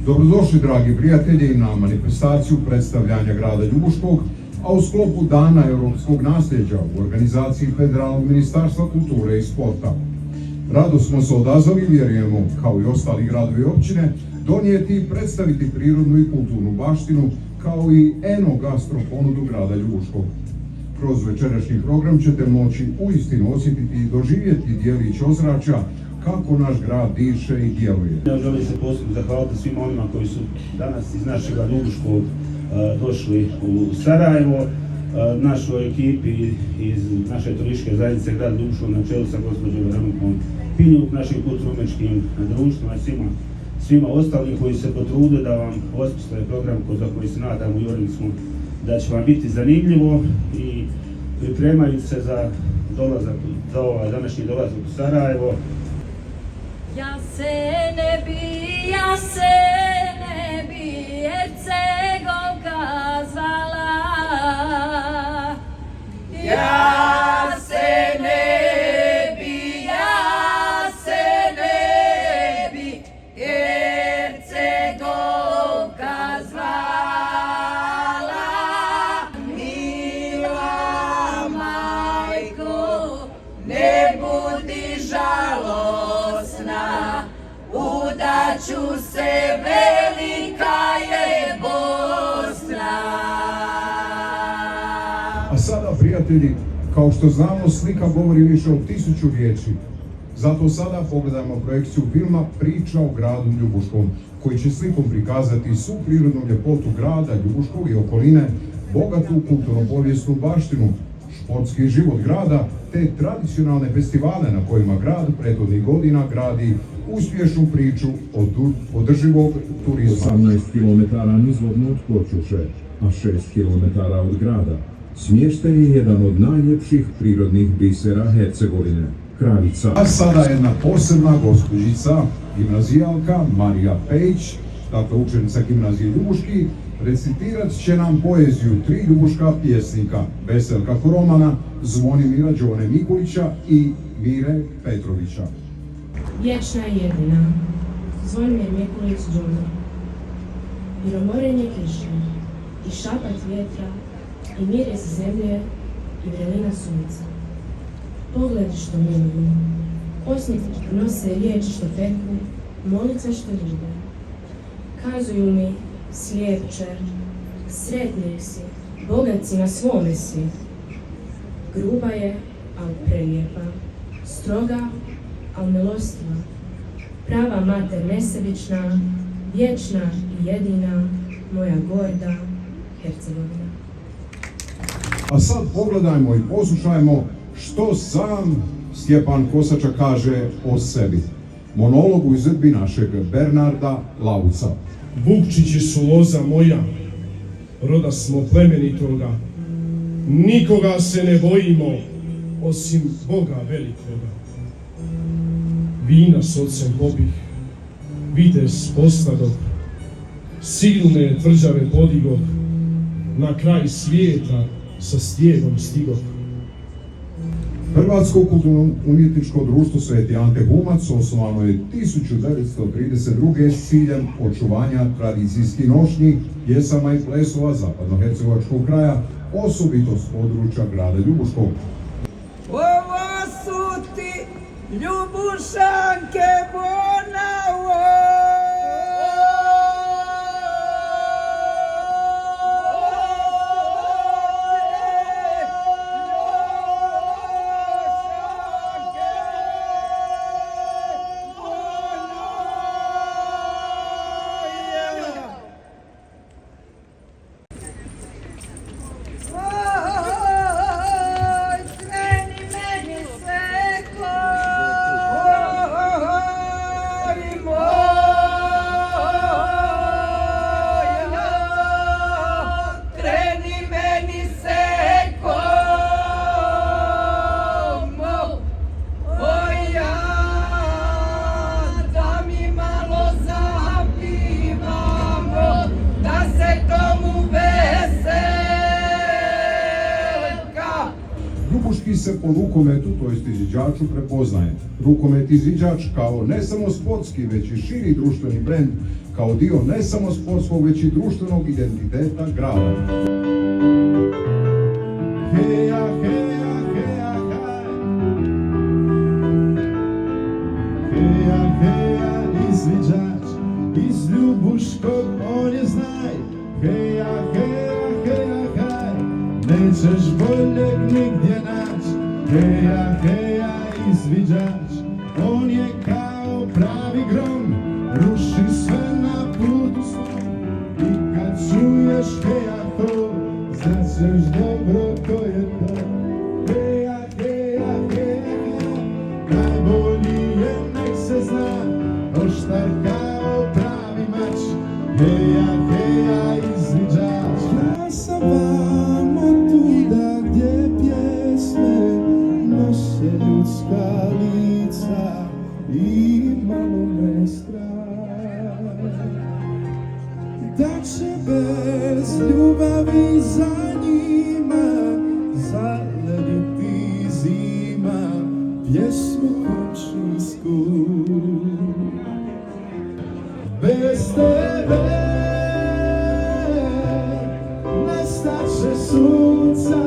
Dobrodošli, dragi prijatelji, na manifestaciju predstavljanja grada Ljubuškog, a u sklopu Dana europskog nasljeđa u organizaciji Federalnog ministarstva kulture i sporta. Rado smo se odazvali, vjerujemo, kao i ostali gradovi i općine, donijeti i predstaviti prirodnu i kulturnu baštinu, kao i eno-gastro ponudu grada Ljubuškog. Kroz večerašnji program ćete moći uistinu osjetiti i doživjeti djelić ozračja kako naš grad diše i djeluje. Ja želim se posebno zahvaliti svim onima koji su danas iz našega Ljubuškog došli u Sarajevo, našoj ekipi iz naše turističke zajednice grad Ljubuškog na čelu sa gospođom Remekom Pinjuk, našim kulturno-umjetničkim društvima i svima ostalim koji se potrude da vam osmisle program za koji se nadamo i uvjereni smo da će vam biti zanimljivo i pripremajući se za dolazak, za ovaj današnji dolazak u Sarajevo. Ja se ne bi Hercegovka zvala. Ja se ne bi Hercegovka zvala. Mila majko, ne budi žalosna, udaću se, velika je Bosna. A sada, prijatelji, kao što znamo, slika govori više od 1000 riječi. Zato sada pogledajmo projekciju filma Priča o gradu Ljubuškom, koji će slikom prikazati svu prirodnu ljepotu grada Ljubuškog i okoline, bogatu kulturno-povijesnu baštinu, športski život grada, te tradicionalne festivale na kojima grad prethodnih godina gradi uspješnu priču održivog turizma. 18 km nizvodno od Pločuše, a 6 km od grada, smješten je jedan od najljepših prirodnih bisera Hercegovine, Kravica. A sada jedna posebna gospođica, gimnazijalka Marija Pejić, dakle učenica gimnazije Ljubuški, recitirat će nam poeziju 3 ljubuška pjesnika, Veselka Koromana, Zvonimira Đone Mikulića i Mire Petrovića. Vječna je jedina, Zvonimir Mikulić Đone, miromorenje kiše, i šapat vjetra, i miris zemlje, i vrelina sunca. Pogledi što miluju, osnice što nose riječi što teku, molice što ljube. Kazuju mi, slijepče, sretnik si, bogat si na svome si. Gruba je, al prelijepa, stroga, al milostiva, prava mater nesebična, vječna i jedina, moja gorda Hercegovina. A sad pogledajmo i poslušajmo što sam Stjepan Kosača kaže o sebi. Monolog u izvedbi našeg Bernarda Lauca. Vukčići su loza moja, roda smo plemenitoga, nikoga se ne bojimo, osim Boga velikoga. Vina s ocem pobih, vides postadoh, silne tvrđave podigoh, na kraj svijeta sa stijegom stigoh. Hrvatsko kulturno-umjetničko društvo Sveti Ante Humac osnovano je 1932. s ciljem očuvanja tradicijskih nošnji, pjesama i plesova zapadnohercegovačkog kraja, osobito s područja grada Ljubuškog. Ovo su ti Ljubušanke Bonavo! Praktički se po rukometu, to jest izviđaču, prepoznaje. Rukomet izviđač kao ne samo sportski, već i širi društveni brend, kao dio ne samo sportskog, već i društvenog identiteta grada. Heja, heja, heja, haj. Heja, heja, izviđač iz Ljubuškog, on je znaj. Heja, heja, heja, haj, nećeš boljeg nigdje nać. Heja, heja, izviđač, on je kao pravi grom, ruši sve na putu svom. I kad čuješ heja ho, znaćeš dobro ko je to. Heja, heja, heja, heja, najbolji je nek se zna, oštar kao pravi mač. Heja, heja, izviđač. Ja sam vam od tuda gdje pjesme nose ljudska lica i malo me strah da će bez ljubavi za njima zalediti zima pjesmu končinsku. Bez tebe nestaće sunca,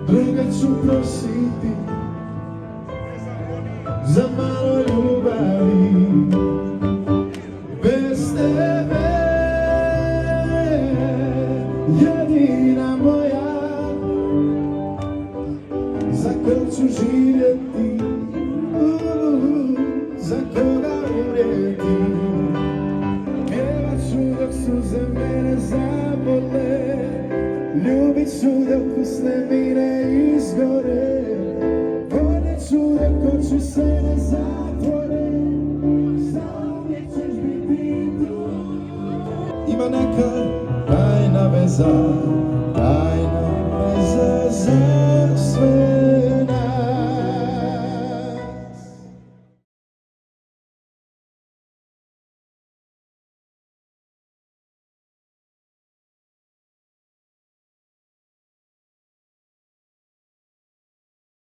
druga ću prositi za malo ljubavi. Bez tebe, jedina moja, za koga ću živjeti, za koga umrijeti. Pjevat ću dok suze mene zabole, ljubit ću dok usne mi ne izgore. Voljet ću dok oči se ne zatvore, zauvijek ćeš biti tu. Ima neka tajna veza,